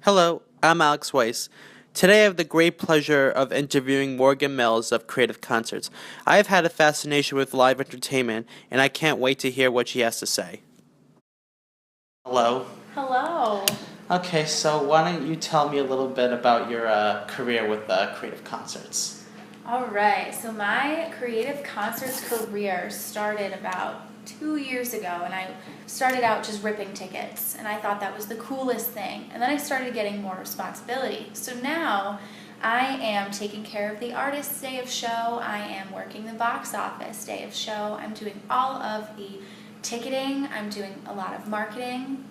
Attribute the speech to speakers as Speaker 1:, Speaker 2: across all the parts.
Speaker 1: Hello, I'm Alex Weiss. Today I have the great pleasure of interviewing Morgan Mills of Creative Concerts. I have had a fascination with live entertainment, and I can't wait to hear what she has to say. Hello.
Speaker 2: Hello.
Speaker 1: Okay, so why don't you tell me a little bit about your career with Creative Concerts?
Speaker 2: All right, so my creative concerts career started about 2 years ago, and I started out just ripping tickets, and I thought that was the coolest thing. And then I started getting more responsibility. So now I am taking care of the artist's day of show, I am working the box office day of show, I'm doing all of the ticketing, I'm doing a lot of marketing.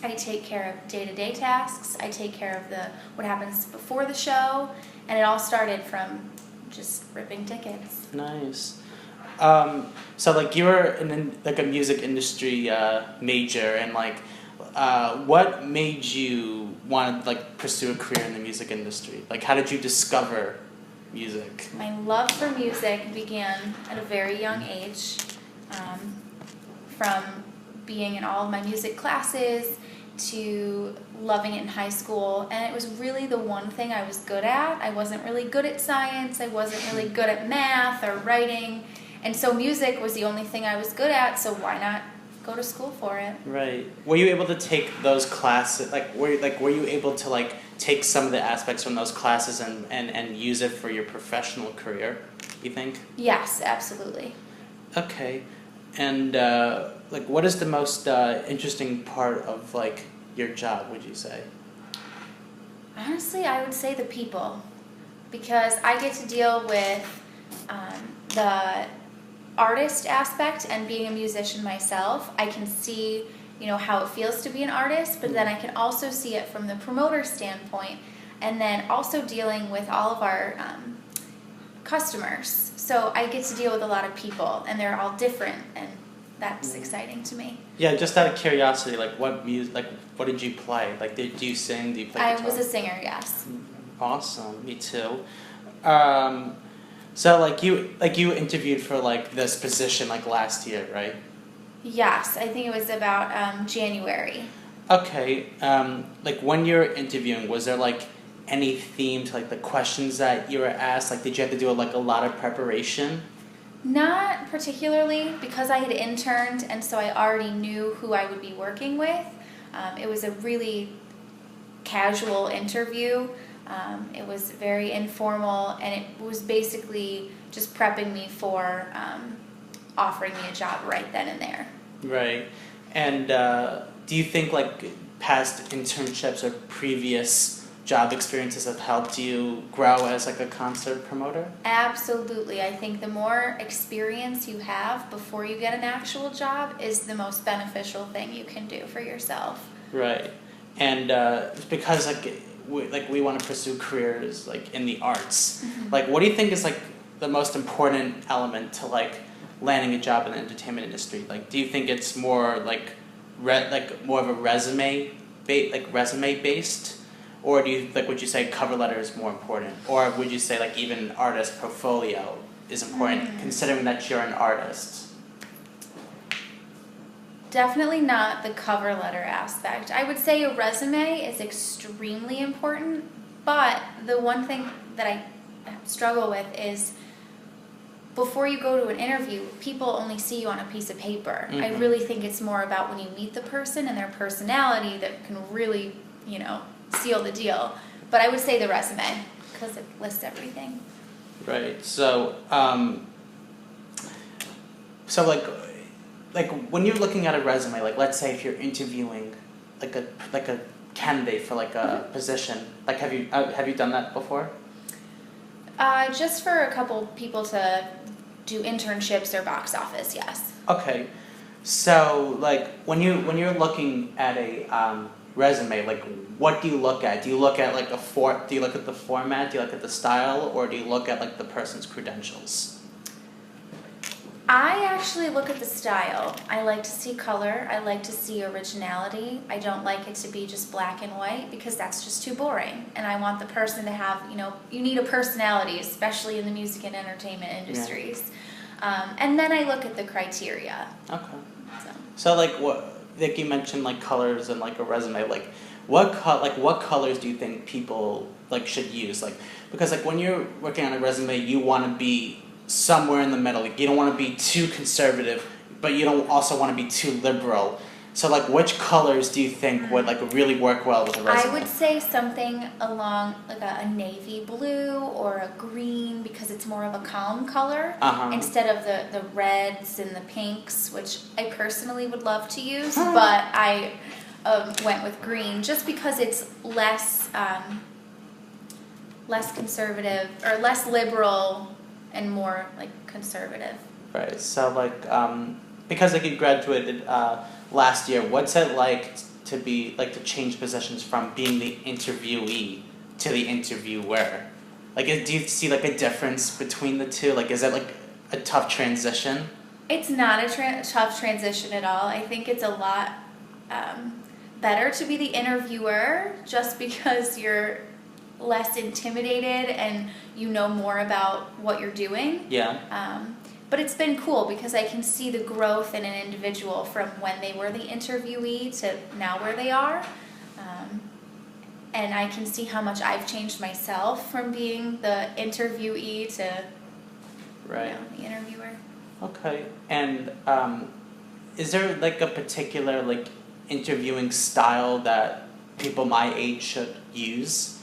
Speaker 2: I take care of day-to-day tasks. I take care of what happens before the show, and it all started from just ripping tickets.
Speaker 1: Nice. So like you were in like a music industry major, and what made you want to like pursue a career in the music industry? Like, how did you discover music?
Speaker 2: My love for music began at a very young age, from being in all of my music classes to loving it in high school, and it was really the one thing I was good at. I wasn't really good at science, I wasn't really good at math or writing, and so music was the only thing I was good at, so why not go to school for it?
Speaker 1: Right. Were you able to take those classes? Were you able to like take some of the aspects from those classes and use it for your professional career? You think?
Speaker 2: Yes, absolutely.
Speaker 1: Okay. And like, what is the most interesting part of like your job? Would you say?
Speaker 2: Honestly, I would say the people, because I get to deal with the artist aspect, and being a musician myself, I can see, how it feels to be an artist, but then I can also see it from the promoter standpoint, and then also dealing with all of our customers. So I get to deal with a lot of people, and they're all different, and that's exciting to me.
Speaker 1: Yeah, just out of curiosity, like what music, like what did you play? Like, do you sing? Do you play
Speaker 2: I
Speaker 1: guitar?
Speaker 2: was a singer, yes.
Speaker 1: Awesome, me too. So like you interviewed for like this position like last year, right?
Speaker 2: Yes, I think it was about January.
Speaker 1: Okay. Like when you're interviewing, was there like any theme to like the questions that you were asked? Like, did you have to do like a lot of preparation?
Speaker 2: Not particularly, because I had interned, and so I already knew who I would be working with. It was a really casual interview. It was very informal, and it was basically just prepping me for offering me a job right then and there.
Speaker 1: Right. And do you think like past internships or previous job experiences have helped you grow as like a concert promoter?
Speaker 2: Absolutely. I think the more experience you have before you get an actual job is the most beneficial thing you can do for yourself.
Speaker 1: Right. And because we want to pursue careers like in the arts.
Speaker 2: Mm-hmm.
Speaker 1: Like, what do you think is like the most important element to like landing a job in the entertainment industry? Like, do you think it's more like more of a resume based, or do you like would you say cover letter is more important, or would you say like even artist portfolio is important considering that you're an artist?
Speaker 2: Definitely not the cover letter aspect. I would say a resume is extremely important, but the one thing that I struggle with is before you go to an interview, people only see you on a piece of paper. I really think it's more about when you meet the person and their personality that can really, seal the deal. But I would say the resume, because it lists everything.
Speaker 1: Right. So, so like when you're looking at a resume, like let's say if you're interviewing like a candidate for like a position, like have you done that before?
Speaker 2: Just for a couple people to do internships or box office, yes.
Speaker 1: Okay. So like when you're looking at a resume, like what do you look at? Do you look at like do you look at the format? Do you look at the style, or do you look at like the person's credentials?
Speaker 2: I actually look at the style. I like to see color. I like to see originality. I don't like it to be just black and white, because that's just too boring. And I want the person to have, you need a personality, especially in the music and entertainment industries. Yeah. And then I look at the criteria.
Speaker 1: Okay. So like you mentioned like colors and like a resume, like what colors do you think people like should use? Like, because like when you're working on a resume, you want to be somewhere in the middle. Like, you don't want to be too conservative, but you don't also want to be too liberal. So like, which colors do you think would like really work well with a resume?
Speaker 2: I would say something along like a navy blue or a green, because it's more of a calm color instead of the reds and the pinks, which I personally would love to use, but I went with green just because it's less conservative or less liberal and more like conservative.
Speaker 1: Right. So like, because like you graduated last year, what's it like to be like to change positions from being the interviewee to the interviewer? Like, do you see like a difference between the two? Like, is it like a tough transition?
Speaker 2: It's not a tough transition at all. I think it's a lot better to be the interviewer just because you're less intimidated and you know more about what you're doing.
Speaker 1: Yeah.
Speaker 2: But it's been cool because I can see the growth in an individual from when they were the interviewee to now where they are. And I can see how much I've changed myself from being the interviewee to the interviewer.
Speaker 1: Okay. And is there like a particular like interviewing style that people my age should use?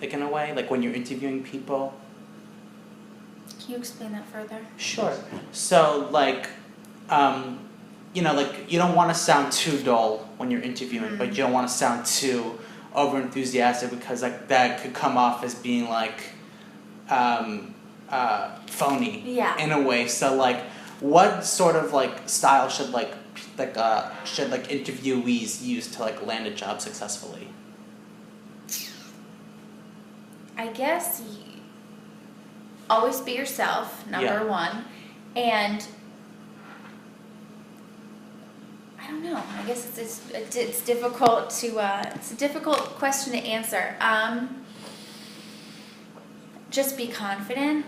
Speaker 1: Like in a way, like when you're interviewing people?
Speaker 2: Can you explain that further?
Speaker 1: Sure. So like, like you don't want to sound too dull when you're interviewing, but you don't want to sound too over enthusiastic because like that could come off as being like phony in a way. So like, what sort of like style should interviewees use to like land a job successfully?
Speaker 2: I guess always be yourself, number one. And I don't know. I guess it's difficult to it's a difficult question to answer. Just be confident.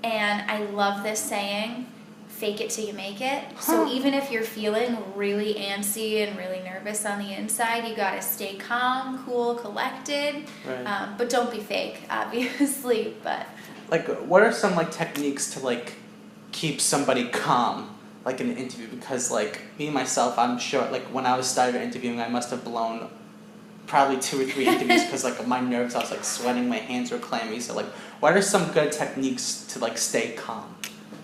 Speaker 2: And I love this saying, fake it till you make it. So even if you're feeling really antsy and really nervous on the inside, you gotta stay calm, cool, collected.
Speaker 1: Right.
Speaker 2: But don't be fake, obviously. But
Speaker 1: like, what are some like techniques to like keep somebody calm, like in an interview? Because like me myself, I'm sure like when I was started interviewing, I must have blown probably 2 or 3 interviews because like of my nerves. I was like sweating, my hands were clammy. So like, what are some good techniques to like stay calm?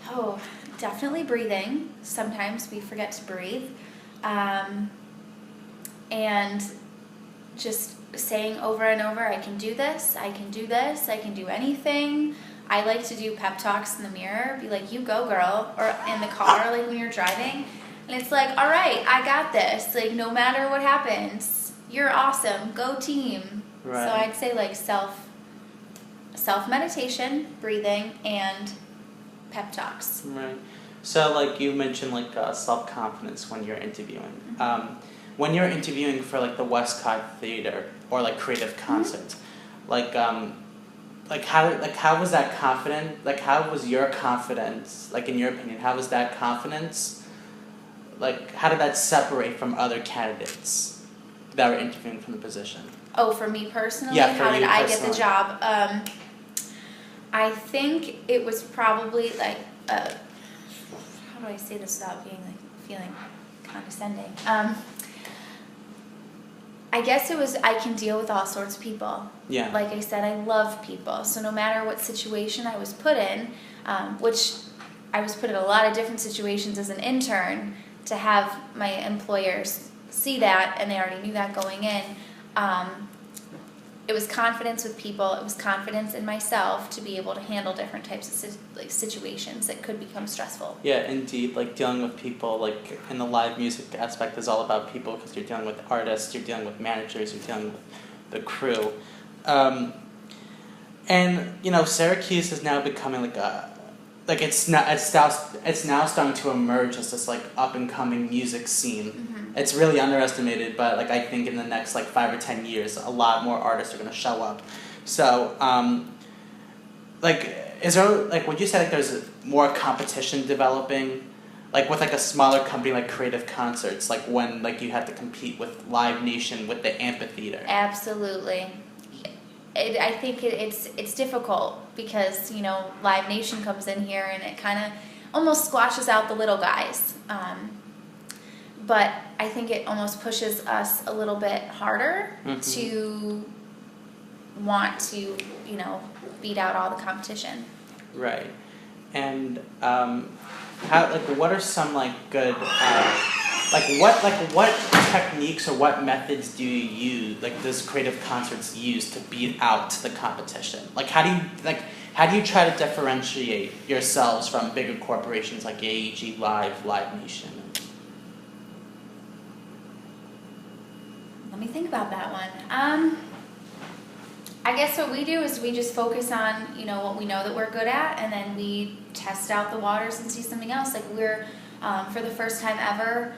Speaker 2: Oh, definitely breathing. Sometimes we forget to breathe. And just saying over and over, I can do this, I can do this, I can do anything. I like to do pep talks in the mirror, be like, you go girl, or in the car, like when you're driving. And it's like, all right, I got this. Like, no matter what happens, you're awesome, go team.
Speaker 1: Right.
Speaker 2: So I'd say like self-meditation, breathing, and pep talks.
Speaker 1: Right. So like you mentioned like self-confidence when you're interviewing. When you're interviewing for like the Westcott Theater or like Creative Concerts, how was that confident? Like how was your confidence? Like in your opinion, how was that confidence? Like how did that separate from other candidates that were interviewing for the position?
Speaker 2: Oh, for me personally,
Speaker 1: Yeah, for
Speaker 2: how
Speaker 1: you
Speaker 2: did I
Speaker 1: personally.
Speaker 2: get the job? I think it was probably like how do I say this without being like feeling condescending? I guess it was I can deal with all sorts of people.
Speaker 1: Yeah.
Speaker 2: Like I said, I love people. So no matter what situation I was put in, which I was put in a lot of different situations as an intern, to have my employers see that, and they already knew that going in, it was confidence with people. It was confidence in myself to be able to handle different types of situations that could become stressful.
Speaker 1: Yeah, indeed. Like dealing with people, like in the live music aspect, is all about people because you're dealing with artists, you're dealing with managers, you're dealing with the crew, and Syracuse is now becoming it's now starting to emerge as this like up and coming music scene.
Speaker 2: Mm-hmm.
Speaker 1: It's really underestimated, but like I think in the next like 5 or 10 years, a lot more artists are gonna show up. So, is there like would you say like there's more competition developing like with like a smaller company like Creative Concerts, like when like you had to compete with Live Nation with the amphitheater.
Speaker 2: Absolutely. I think it's difficult because, you know, Live Nation comes in here and it kind of almost squashes out the little guys. But I think it almost pushes us a little bit harder to want to, you know, beat out all the competition.
Speaker 1: Right. And how like what are some like good what techniques or what methods do you use, like does Creative Concerts use to beat out the competition? Like how do you try to differentiate yourselves from bigger corporations like AEG Live, Live Nation?
Speaker 2: Let me think about that one. I guess what we do is we just focus on, you know, what we know that we're good at, and then we test out the waters and see something else. Like we're, for the first time ever,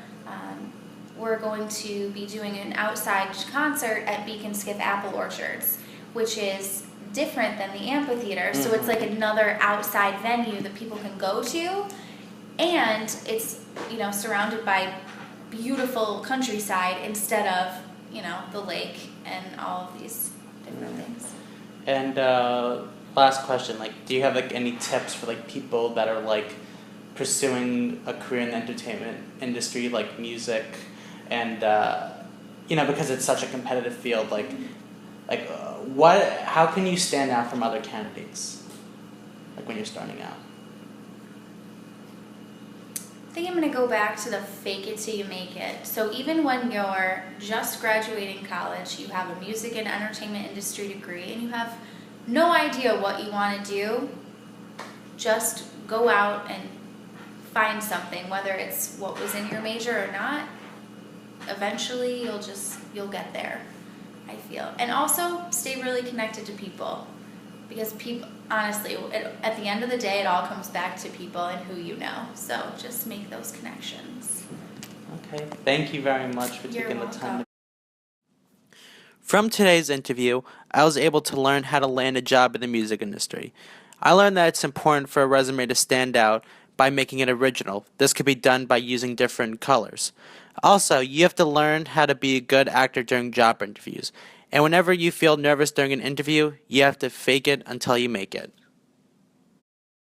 Speaker 2: we're going to be doing an outside concert at Beacon Skiff Apple Orchards, which is different than the amphitheater. So it's like another outside venue that people can go to, and it's, you know, surrounded by beautiful countryside instead of, you know, the lake and all of these different things.
Speaker 1: And last question, like, do you have like any tips for like people that are like pursuing a career in the entertainment industry, like music, and you know, because it's such a competitive field, like how can you stand out from other candidates, like when you're starting out?
Speaker 2: I think I'm going to go back to the fake it till you make it. So even when you're just graduating college, you have a music and entertainment industry degree, and you have no idea what you want to do, just go out and find something, whether it's what was in your major or not. Eventually you'll get there, I feel. And also stay really connected to people, because people, honestly, at the end of the day, it all comes back to people and who you know. So just make those connections.
Speaker 1: Okay, thank you very much for
Speaker 2: You're
Speaker 1: taking the
Speaker 2: welcome.
Speaker 1: time. From today's interview, I was able to learn how to land a job in the music industry. I learned that it's important for a resume to stand out by making it original. This could be done by using different colors. Also, you have to learn how to be a good actor during job interviews. And whenever you feel nervous during an interview, you have to fake it until you make it.